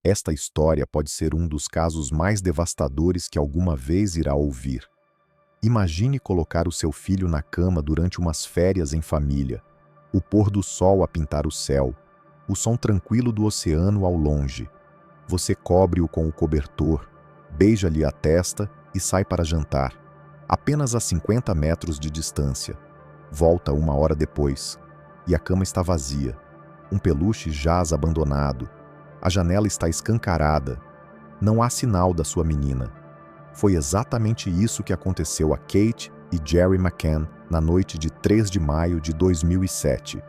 Esta história pode ser um dos casos mais devastadores que alguma vez irá ouvir. Imagine colocar o seu filho na cama durante umas férias em família, o pôr do sol a pintar o céu, o som tranquilo do oceano ao longe. Você cobre-o com o cobertor, beija-lhe a testa e sai para jantar, apenas a 50 metros de distância. Volta 1 hora depois, e a cama está vazia. Um peluche jaz abandonado. A janela está escancarada. Não há sinal da sua menina. Foi exatamente isso que aconteceu a Kate e Jerry McCann na noite de 3 de maio de 2007.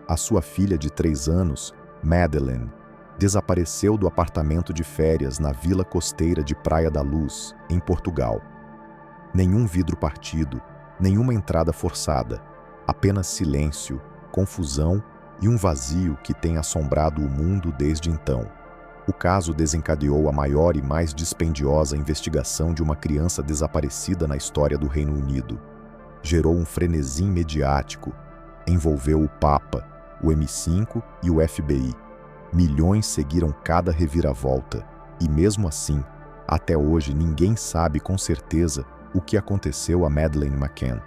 A sua filha de 3 anos, Madeleine, desapareceu do apartamento de férias na vila costeira de Praia da Luz, em Portugal. Nenhum vidro partido, nenhuma entrada forçada, apenas silêncio, confusão e um vazio que tem assombrado o mundo desde então. O caso desencadeou a maior e mais dispendiosa investigação de uma criança desaparecida na história do Reino Unido. Gerou um frenesi mediático, envolveu o Papa, o MI5 e o FBI. Milhões seguiram cada reviravolta, e mesmo assim, até hoje ninguém sabe com certeza o que aconteceu a Madeleine McCann.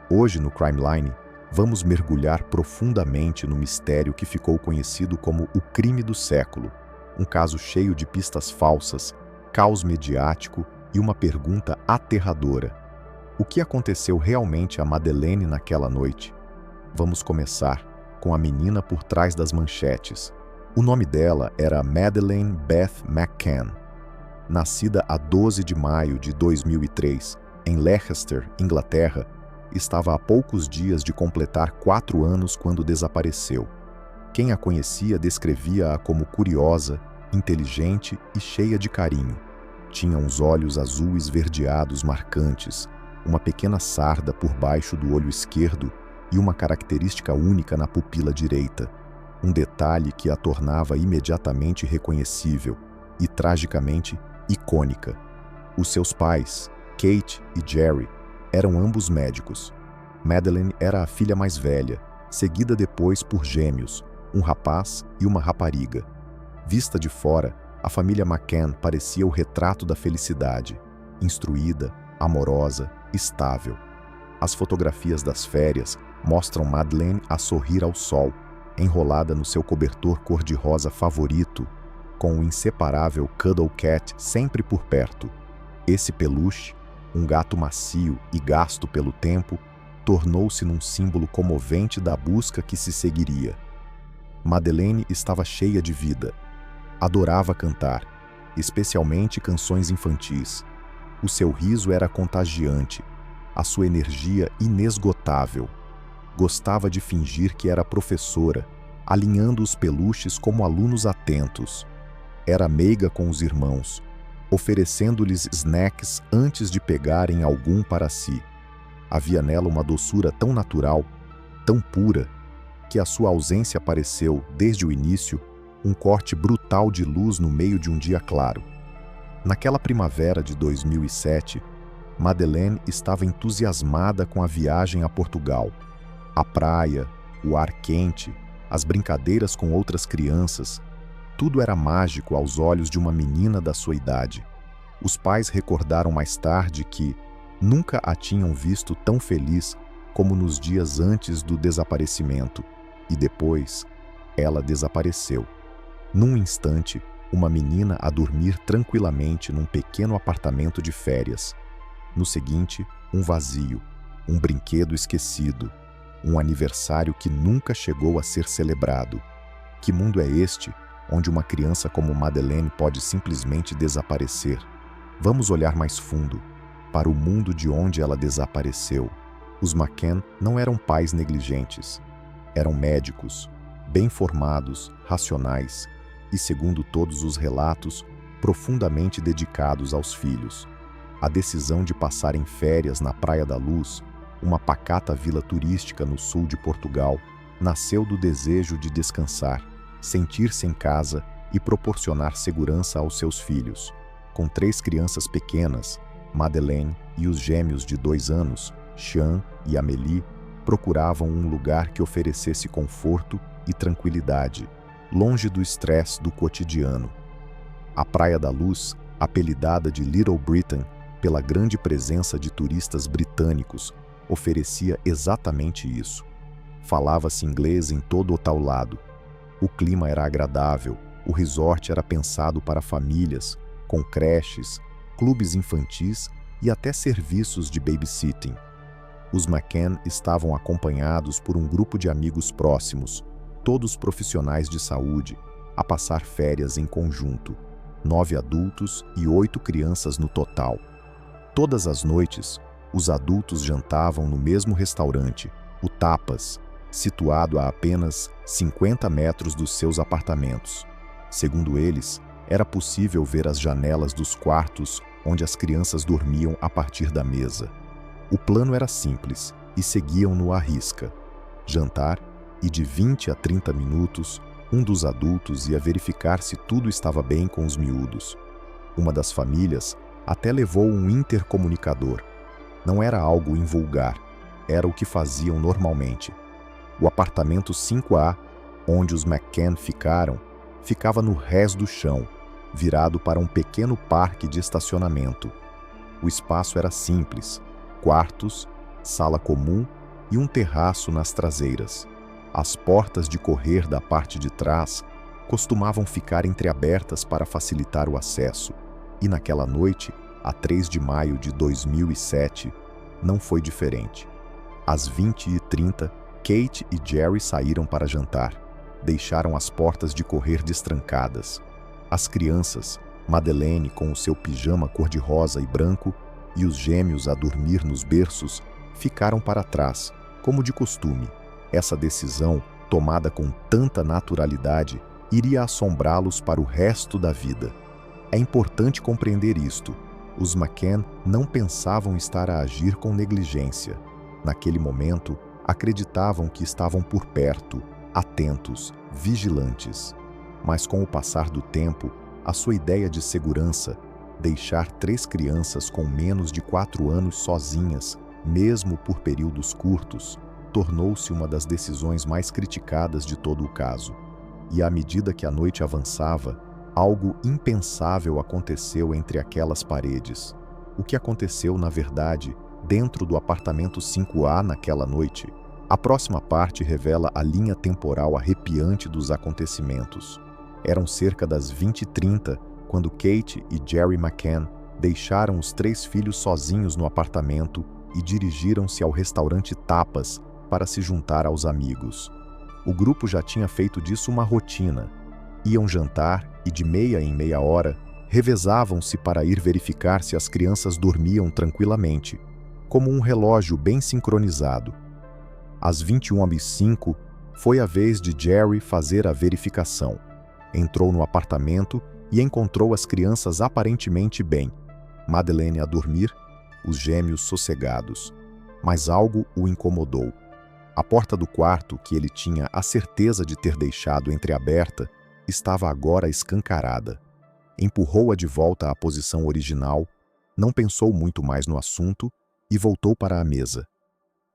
Hoje no Crimeline, vamos mergulhar profundamente no mistério que ficou conhecido como o crime do século, um caso cheio de pistas falsas, caos mediático e uma pergunta aterradora. O que aconteceu realmente a Madeleine naquela noite? Vamos começar com a menina por trás das manchetes. O nome dela era Madeleine Beth McCann. Nascida a 12 de maio de 2003, em Leicester, Inglaterra, estava há poucos dias de completar 4 anos quando desapareceu. Quem a conhecia descrevia-a como curiosa, inteligente e cheia de carinho. Tinha uns olhos azul esverdeados marcantes, uma pequena sarda por baixo do olho esquerdo e uma característica única na pupila direita, um detalhe que a tornava imediatamente reconhecível e, tragicamente, icônica. Os seus pais, Kate e Jerry, eram ambos médicos. Madeleine era a filha mais velha, seguida depois por gêmeos, um rapaz e uma rapariga. Vista de fora, a família McCann parecia o retrato da felicidade, instruída, amorosa, estável. As fotografias das férias mostram Madeleine a sorrir ao sol, enrolada no seu cobertor cor-de-rosa favorito, com o inseparável Cuddle Cat sempre por perto. Esse peluche, um gato macio e gasto pelo tempo, tornou-se num símbolo comovente da busca que se seguiria. Madeleine estava cheia de vida. Adorava cantar, especialmente canções infantis. O seu riso era contagiante, a sua energia inesgotável. Gostava de fingir que era professora, alinhando os peluches como alunos atentos. Era meiga com os irmãos, oferecendo-lhes snacks antes de pegarem algum para si. Havia nela uma doçura tão natural, tão pura, que a sua ausência pareceu, desde o início, um corte brutal de luz no meio de um dia claro. Naquela primavera de 2007, Madeleine estava entusiasmada com a viagem a Portugal. A praia, o ar quente, as brincadeiras com outras crianças, tudo era mágico aos olhos de uma menina da sua idade. Os pais recordaram mais tarde que nunca a tinham visto tão feliz como nos dias antes do desaparecimento, e depois ela desapareceu. Num instante, uma menina a dormir tranquilamente num pequeno apartamento de férias. No seguinte, um vazio, um brinquedo esquecido, um aniversário que nunca chegou a ser celebrado. Que mundo é este, onde uma criança como Madeleine pode simplesmente desaparecer? Vamos olhar mais fundo, para o mundo de onde ela desapareceu. Os McCann não eram pais negligentes. Eram médicos, bem formados, racionais e, segundo todos os relatos, profundamente dedicados aos filhos. A decisão de passarem férias na Praia da Luz, uma pacata vila turística no sul de Portugal, nasceu do desejo de descansar, sentir-se em casa e proporcionar segurança aos seus filhos. Com 3 crianças pequenas, Madeleine e os gêmeos de 2 anos, Sean e Amélie, procuravam um lugar que oferecesse conforto e tranquilidade, longe do estresse do cotidiano. A Praia da Luz, apelidada de Little Britain pela grande presença de turistas britânicos, oferecia exatamente isso. Falava-se inglês em todo o taulado. O clima era agradável, o resort era pensado para famílias, com creches, clubes infantis e até serviços de babysitting. Os McCann estavam acompanhados por um grupo de amigos próximos, todos profissionais de saúde, a passar férias em conjunto, 9 adultos e 8 crianças no total. Todas as noites, os adultos jantavam no mesmo restaurante, o Tapas, situado a apenas 50 metros dos seus apartamentos. Segundo eles, era possível ver as janelas dos quartos onde as crianças dormiam a partir da mesa. O plano era simples e seguiam-no à risca. Jantar e de 20 a 30 minutos, um dos adultos ia verificar se tudo estava bem com os miúdos. Uma das famílias até levou um intercomunicador. Não era algo invulgar, era o que faziam normalmente. O apartamento 5A, onde os McCann ficaram, ficava no rés do chão, virado para um pequeno parque de estacionamento. O espaço era simples, quartos, sala comum e um terraço nas traseiras. As portas de correr da parte de trás costumavam ficar entreabertas para facilitar o acesso, e naquela noite, a 3 de maio de 2007, não foi diferente. Às 20h30, Kate e Jerry saíram para jantar. Deixaram as portas de correr destrancadas. As crianças, Madeleine com o seu pijama cor-de-rosa e branco e os gêmeos a dormir nos berços, ficaram para trás, como de costume. Essa decisão, tomada com tanta naturalidade, iria assombrá-los para o resto da vida. É importante compreender isto. Os McCann não pensavam estar a agir com negligência. Naquele momento, acreditavam que estavam por perto, atentos, vigilantes. Mas com o passar do tempo, a sua ideia de segurança, deixar 3 crianças com menos de 4 anos sozinhas, mesmo por períodos curtos, tornou-se uma das decisões mais criticadas de todo o caso. E à medida que a noite avançava, algo impensável aconteceu entre aquelas paredes. O que aconteceu, na verdade, dentro do apartamento 5A naquela noite? A próxima parte revela a linha temporal arrepiante dos acontecimentos. Eram cerca das 20h30 quando Kate e Jerry McCann deixaram os 3 filhos sozinhos no apartamento e dirigiram-se ao restaurante Tapas para se juntar aos amigos. O grupo já tinha feito disso uma rotina. Iam jantar e de meia em meia hora revezavam-se para ir verificar se as crianças dormiam tranquilamente, como um relógio bem sincronizado. Às 21h05, foi a vez de Jerry fazer a verificação. Entrou no apartamento e encontrou as crianças aparentemente bem, Madeleine a dormir, os gêmeos sossegados. Mas algo o incomodou. A porta do quarto, que ele tinha a certeza de ter deixado entreaberta, estava agora escancarada. Empurrou-a de volta à posição original, não pensou muito mais no assunto e voltou para a mesa.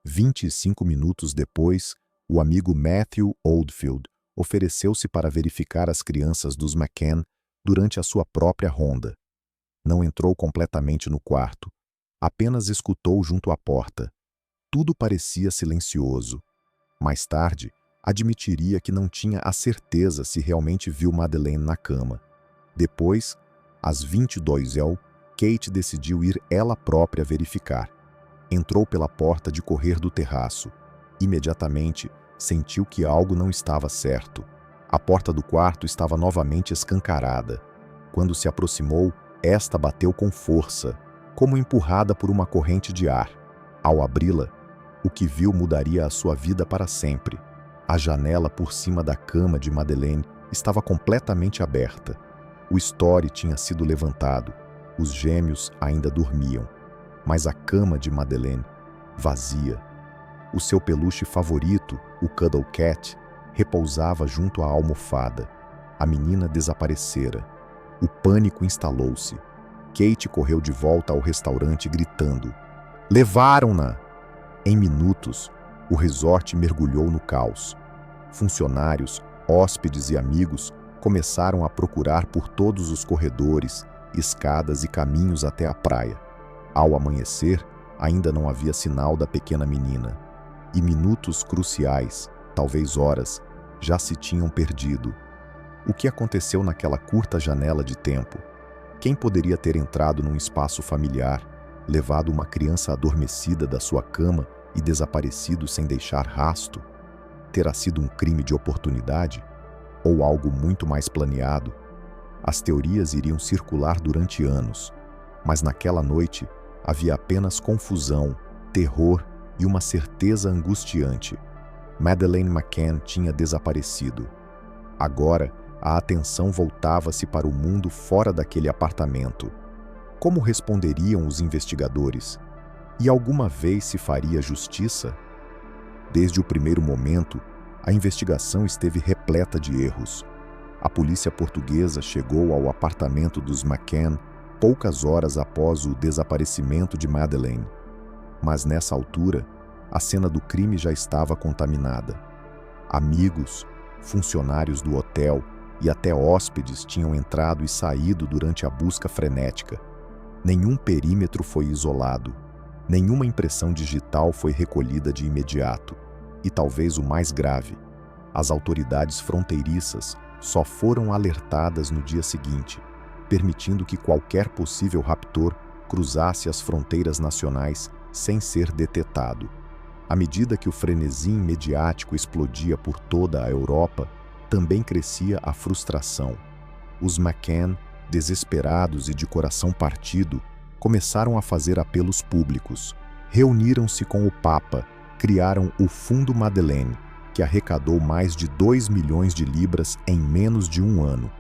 25 minutos depois, o amigo Matthew Oldfield ofereceu-se para verificar as crianças dos McCann durante a sua própria ronda. Não entrou completamente no quarto, apenas escutou junto à porta. Tudo parecia silencioso. Mais tarde, admitiria que não tinha a certeza se realmente viu Madeleine na cama. Depois, às 22h, Kate decidiu ir ela própria verificar. Entrou pela porta de correr do terraço. Imediatamente, sentiu que algo não estava certo. A porta do quarto estava novamente escancarada. Quando se aproximou, esta bateu com força, como empurrada por uma corrente de ar. Ao abri-la, o que viu mudaria a sua vida para sempre. A janela por cima da cama de Madeleine estava completamente aberta. O estore tinha sido levantado. Os gêmeos ainda dormiam. Mas a cama de Madeleine, vazia. O seu peluche favorito, o Cuddle Cat, repousava junto à almofada. A menina desaparecera. O pânico instalou-se. Kate correu de volta ao restaurante gritando: "Levaram-na!" Em minutos, o resort mergulhou no caos. Funcionários, hóspedes e amigos começaram a procurar por todos os corredores, escadas e caminhos até a praia. Ao amanhecer, ainda não havia sinal da pequena menina, e minutos cruciais, talvez horas, já se tinham perdido. O que aconteceu naquela curta janela de tempo? Quem poderia ter entrado num espaço familiar, levado uma criança adormecida da sua cama e desaparecido sem deixar rasto? Terá sido um crime de oportunidade? Ou algo muito mais planeado? As teorias iriam circular durante anos, mas naquela noite havia apenas confusão, terror e uma certeza angustiante. Madeleine McCann tinha desaparecido. Agora, a atenção voltava-se para o mundo fora daquele apartamento. Como responderiam os investigadores? E alguma vez se faria justiça? Desde o primeiro momento, a investigação esteve repleta de erros. A polícia portuguesa chegou ao apartamento dos McCann poucas horas após o desaparecimento de Madeleine. Mas nessa altura, a cena do crime já estava contaminada. Amigos, funcionários do hotel e até hóspedes tinham entrado e saído durante a busca frenética. Nenhum perímetro foi isolado. Nenhuma impressão digital foi recolhida de imediato. E talvez o mais grave, as autoridades fronteiriças só foram alertadas no dia seguinte, permitindo que qualquer possível raptor cruzasse as fronteiras nacionais sem ser detetado. À medida que o frenesi mediático explodia por toda a Europa, também crescia a frustração. Os McCann, desesperados e de coração partido, começaram a fazer apelos públicos. Reuniram-se com o Papa, criaram o Fundo Madeleine, que arrecadou mais de 2 milhões de libras em menos de um ano.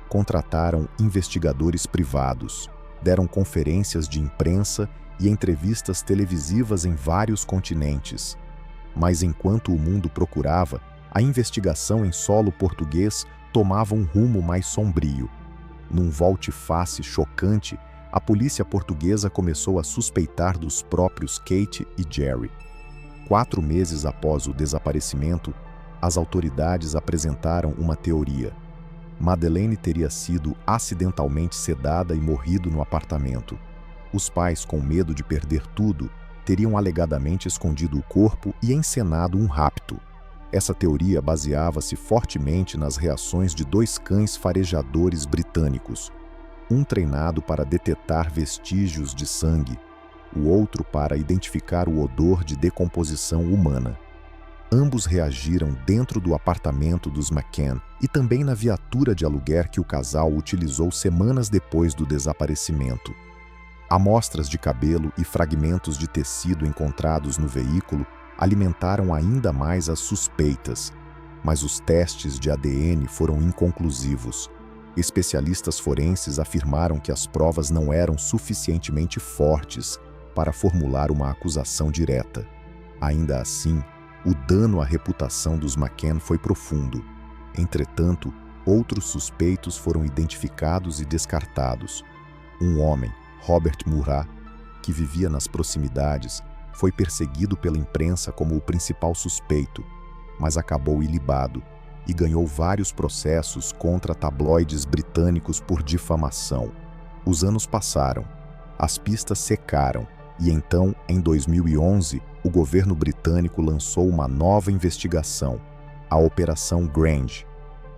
Contrataram investigadores privados, deram conferências de imprensa e entrevistas televisivas em vários continentes. Mas enquanto o mundo procurava, a investigação em solo português tomava um rumo mais sombrio. Num volte-face chocante, a polícia portuguesa começou a suspeitar dos próprios Kate e Jerry. 4 meses após o desaparecimento, as autoridades apresentaram uma teoria. Madeleine teria sido acidentalmente sedada e morrido no apartamento. Os pais, com medo de perder tudo, teriam alegadamente escondido o corpo e encenado um rapto. Essa teoria baseava-se fortemente nas reações de 2 cães farejadores britânicos, um treinado para detetar vestígios de sangue, o outro para identificar o odor de decomposição humana. Ambos reagiram dentro do apartamento dos McCann e também na viatura de aluguer que o casal utilizou semanas depois do desaparecimento. Amostras de cabelo e fragmentos de tecido encontrados no veículo alimentaram ainda mais as suspeitas, mas os testes de ADN foram inconclusivos. Especialistas forenses afirmaram que as provas não eram suficientemente fortes para formular uma acusação direta. Ainda assim, o dano à reputação dos McCann foi profundo. Entretanto, outros suspeitos foram identificados e descartados. Um homem, Robert Murat, que vivia nas proximidades, foi perseguido pela imprensa como o principal suspeito, mas acabou ilibado e ganhou vários processos contra tabloides britânicos por difamação. Os anos passaram, as pistas secaram e então, em 2011, o governo britânico lançou uma nova investigação, a Operação Grange.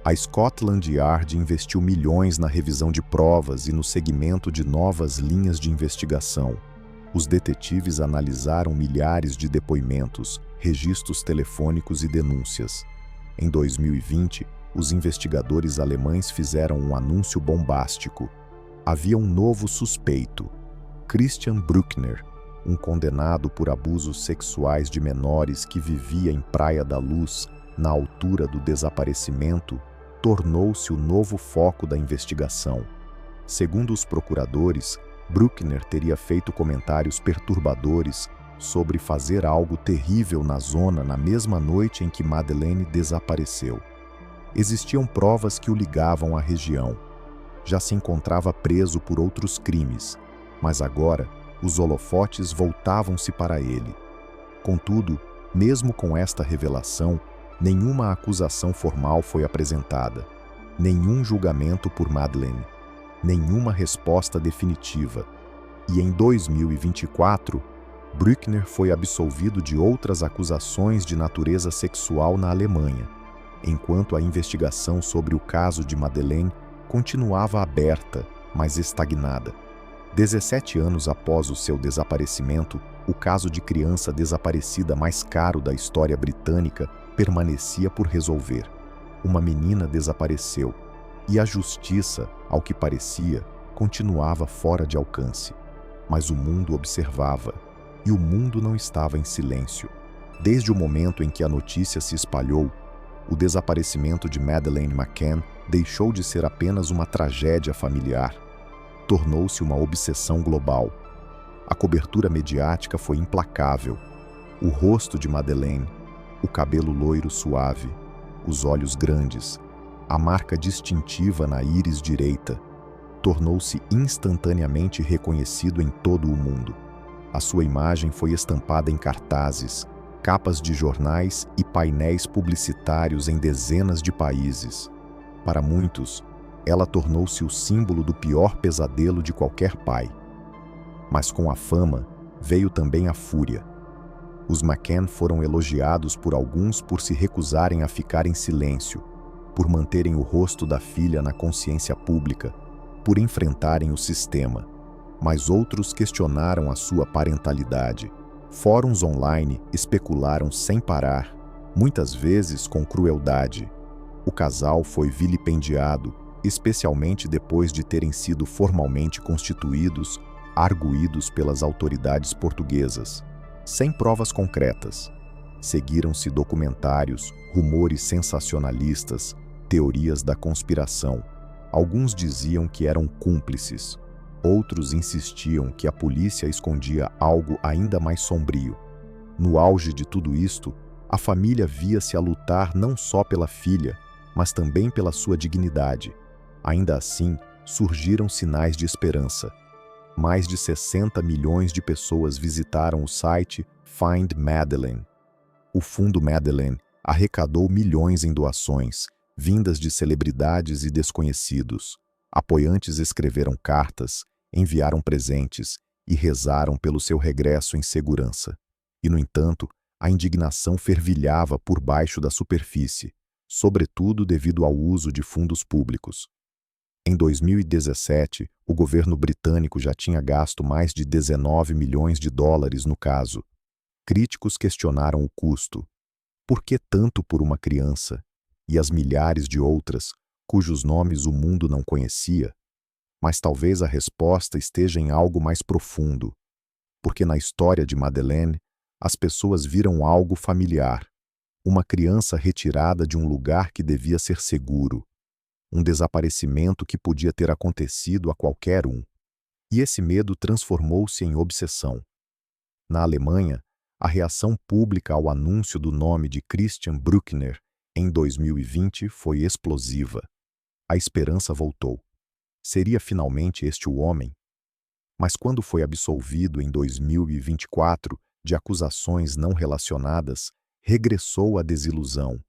A Scotland Yard investiu milhões na revisão de provas e no segmento de novas linhas de investigação. Os detetives analisaram milhares de depoimentos, registros telefônicos e denúncias. Em 2020, os investigadores alemães fizeram um anúncio bombástico. Havia um novo suspeito, Christian Bruckner, um condenado por abusos sexuais de menores que vivia em Praia da Luz, na altura do desaparecimento, tornou-se o novo foco da investigação. Segundo os procuradores, Bruckner teria feito comentários perturbadores sobre fazer algo terrível na zona na mesma noite em que Madeleine desapareceu. Existiam provas que o ligavam à região. Já se encontrava preso por outros crimes, mas agora os holofotes voltavam-se para ele. Contudo, mesmo com esta revelação, nenhuma acusação formal foi apresentada. Nenhum julgamento por Madeleine, nenhuma resposta definitiva. E em 2024, Brückner foi absolvido de outras acusações de natureza sexual na Alemanha, enquanto a investigação sobre o caso de Madeleine continuava aberta, mas estagnada. 17 anos após o seu desaparecimento, o caso de criança desaparecida mais caro da história britânica permanecia por resolver. Uma menina desapareceu, e a justiça, ao que parecia, continuava fora de alcance. Mas o mundo observava, e o mundo não estava em silêncio. Desde o momento em que a notícia se espalhou, o desaparecimento de Madeleine McCann deixou de ser apenas uma tragédia familiar. Tornou-se uma obsessão global. A cobertura mediática foi implacável. O rosto de Madeleine, o cabelo loiro suave, os olhos grandes, a marca distintiva na íris direita, tornou-se instantaneamente reconhecido em todo o mundo. A sua imagem foi estampada em cartazes, capas de jornais e painéis publicitários em dezenas de países. Para muitos, ela tornou-se o símbolo do pior pesadelo de qualquer pai. Mas com a fama, veio também a fúria. Os McCann foram elogiados por alguns por se recusarem a ficar em silêncio, por manterem o rosto da filha na consciência pública, por enfrentarem o sistema. Mas outros questionaram a sua parentalidade. Fóruns online especularam sem parar, muitas vezes com crueldade. O casal foi vilipendiado, especialmente depois de terem sido formalmente constituídos, arguidos pelas autoridades portuguesas, sem provas concretas. Seguiram-se documentários, rumores sensacionalistas, teorias da conspiração. Alguns diziam que eram cúmplices. Outros insistiam que a polícia escondia algo ainda mais sombrio. No auge de tudo isto, a família via-se a lutar não só pela filha, mas também pela sua dignidade. Ainda assim, surgiram sinais de esperança. Mais de 60 milhões de pessoas visitaram o site Find Madeleine. O Fundo Madeleine arrecadou milhões em doações, vindas de celebridades e desconhecidos. Apoiantes escreveram cartas, enviaram presentes e rezaram pelo seu regresso em segurança. E, no entanto, a indignação fervilhava por baixo da superfície, sobretudo devido ao uso de fundos públicos. Em 2017, o governo britânico já tinha gasto mais de 19 milhões de dólares no caso. Críticos questionaram o custo. Por que tanto por uma criança? E as milhares de outras, cujos nomes o mundo não conhecia? Mas talvez a resposta esteja em algo mais profundo. Porque na história de Madeleine, as pessoas viram algo familiar. Uma criança retirada de um lugar que devia ser seguro. Um desaparecimento que podia ter acontecido a qualquer um. E esse medo transformou-se em obsessão. Na Alemanha, a reação pública ao anúncio do nome de Christian Brückner em 2020 foi explosiva. A esperança voltou. Seria finalmente este o homem? Mas quando foi absolvido em 2024 de acusações não relacionadas, regressou a desilusão.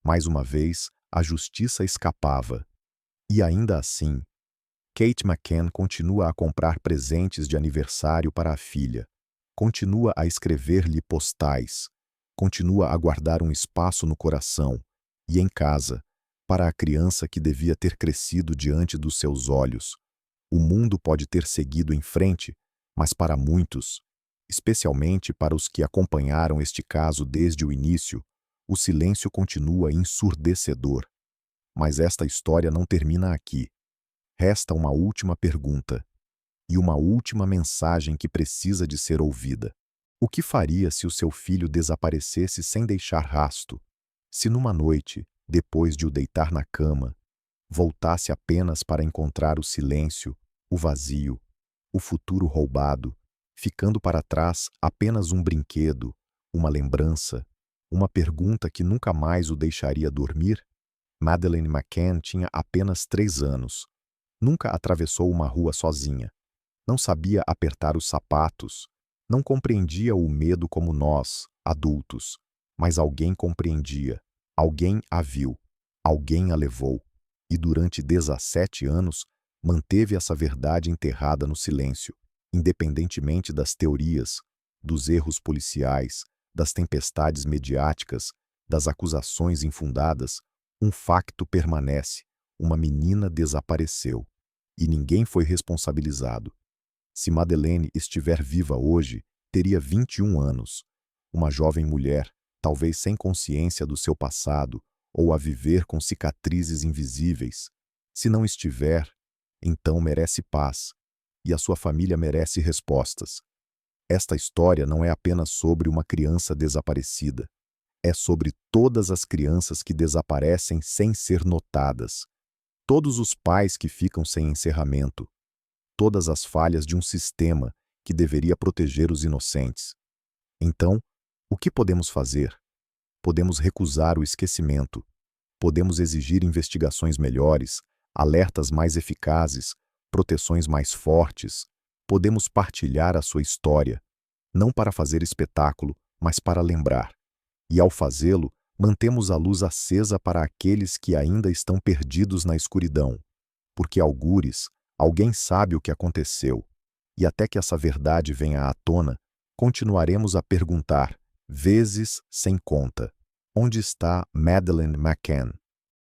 Mais uma vez, a justiça escapava. E ainda assim, Kate McCann continua a comprar presentes de aniversário para a filha, continua a escrever-lhe postais, continua a guardar um espaço no coração e em casa, para a criança que devia ter crescido diante dos seus olhos. O mundo pode ter seguido em frente, mas para muitos, especialmente para os que acompanharam este caso desde o início, o silêncio continua ensurdecedor. Mas esta história não termina aqui. Resta uma última pergunta e uma última mensagem que precisa de ser ouvida. O que faria se o seu filho desaparecesse sem deixar rasto? Se numa noite, depois de o deitar na cama, voltasse apenas para encontrar o silêncio, o vazio, o futuro roubado, ficando para trás apenas um brinquedo, uma lembrança, uma pergunta que nunca mais o deixaria dormir? Madeleine McCann tinha apenas 3 anos. Nunca atravessou uma rua sozinha. Não sabia apertar os sapatos. Não compreendia o medo como nós, adultos. Mas alguém compreendia. Alguém a viu. Alguém a levou. e durante 17 anos manteve essa verdade enterrada no silêncio, independentemente das teorias, dos erros policiais, das tempestades mediáticas, das acusações infundadas. Um facto permanece: uma menina desapareceu e ninguém foi responsabilizado. Se Madeleine estiver viva hoje, teria 21 anos. Uma jovem mulher, talvez sem consciência do seu passado ou a viver com cicatrizes invisíveis. Se não estiver, então merece paz, e a sua família merece respostas. Esta história não é apenas sobre uma criança desaparecida. É sobre todas as crianças que desaparecem sem ser notadas. Todos os pais que ficam sem encerramento. Todas as falhas de um sistema que deveria proteger os inocentes. Então, o que podemos fazer? Podemos recusar o esquecimento. Podemos exigir investigações melhores, alertas mais eficazes, proteções mais fortes. Podemos partilhar a sua história, não para fazer espetáculo, mas para lembrar. E ao fazê-lo, mantemos a luz acesa para aqueles que ainda estão perdidos na escuridão. Porque algures, alguém sabe o que aconteceu. E até que essa verdade venha à tona, continuaremos a perguntar, vezes sem conta: onde está Madeleine McCann?